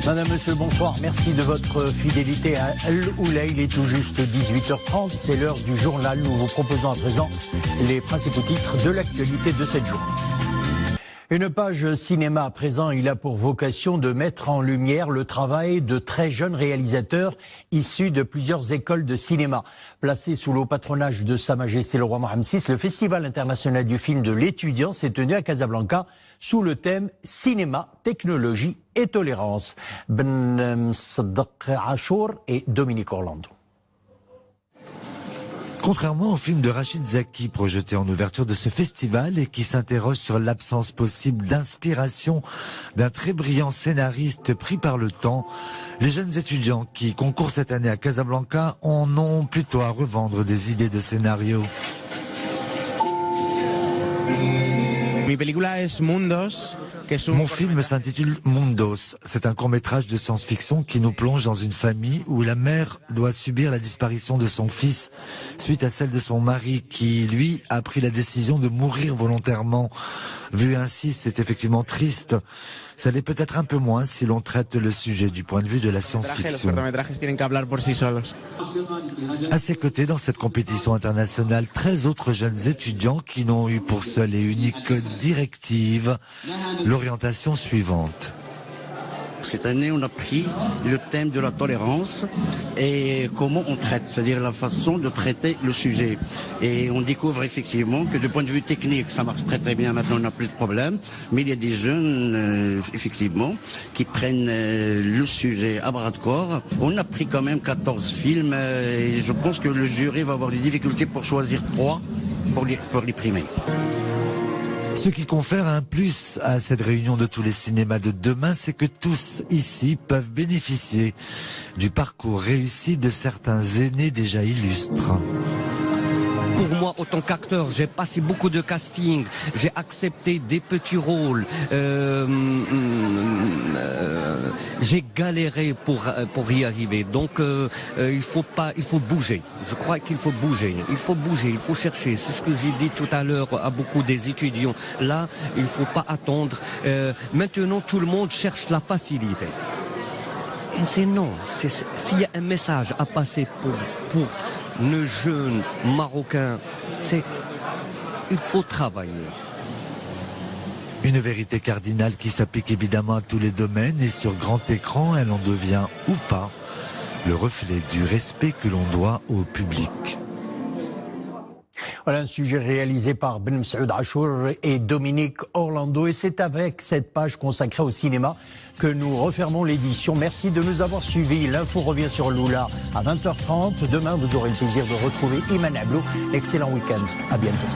Madame, monsieur, bonsoir. Merci de votre fidélité à Al-Oula. Il est tout juste 18h30. C'est l'heure du journal. Nous vous proposons à présent les principaux titres de l'actualité de cette journée. Une page cinéma à présent, il a pour vocation de mettre en lumière le travail de très jeunes réalisateurs issus de plusieurs écoles de cinéma. Placé sous le patronage de Sa Majesté le Roi Mohammed VI, le Festival international du film de l'étudiant s'est tenu à Casablanca sous le thème Cinéma, technologie et tolérance. Ben Saddaq Achour et Dominique Orlando. Contrairement au film de Rachid Zaki projeté en ouverture de ce festival et qui s'interroge sur l'absence possible d'inspiration d'un très brillant scénariste pris par le temps, les jeunes étudiants qui concourent cette année à Casablanca en ont plutôt à revendre des idées de scénario. Mon film s'intitule Mundos. C'est un court-métrage de science-fiction qui nous plonge dans une famille où la mère doit subir la disparition de son fils suite à celle de son mari qui, lui, a pris la décision de mourir volontairement. Vu ainsi, c'est effectivement triste. Ça l'est peut-être un peu moins si l'on traite le sujet du point de vue de la science-fiction. À ses côtés, dans cette compétition internationale, 13 autres jeunes étudiants qui n'ont eu pour seule et unique directive l'orientation suivante. Cette année, on a pris le thème de la tolérance et comment on traite, c'est-à-dire la façon de traiter le sujet. Et on découvre effectivement que du point de vue technique, ça marche très très bien, maintenant on n'a plus de problème, mais il y a des jeunes, effectivement, qui prennent le sujet à bras de corps. On a pris quand même 14 films et je pense que le jury va avoir des difficultés pour choisir 3 pour les primer. Ce qui confère un plus à cette réunion de tous les cinémas de demain, c'est que tous ici peuvent bénéficier du parcours réussi de certains aînés déjà illustres. Pour moi, autant qu'acteur, j'ai passé beaucoup de casting, j'ai accepté des petits rôles, j'ai galéré pour y arriver. Donc, il faut bouger. Je crois qu'il faut bouger. Il faut chercher. C'est ce que j'ai dit tout à l'heure à beaucoup des étudiants. Là, il faut pas attendre. Maintenant, tout le monde cherche la facilité. Et c'est non. S'il y a un message à passer pour le jeune marocain, c'est il faut travailler. Une vérité cardinale qui s'applique évidemment à tous les domaines et sur grand écran, elle en devient ou pas le reflet du respect que l'on doit au public. Voilà un sujet réalisé par Ben Saddaq Achour et Dominique Orlando. Et c'est avec cette page consacrée au cinéma que nous refermons l'édition. Merci de nous avoir suivis. L'info revient sur Lula à 20h30. Demain, vous aurez le plaisir de retrouver Iman Ablou. Excellent week-end. À bientôt.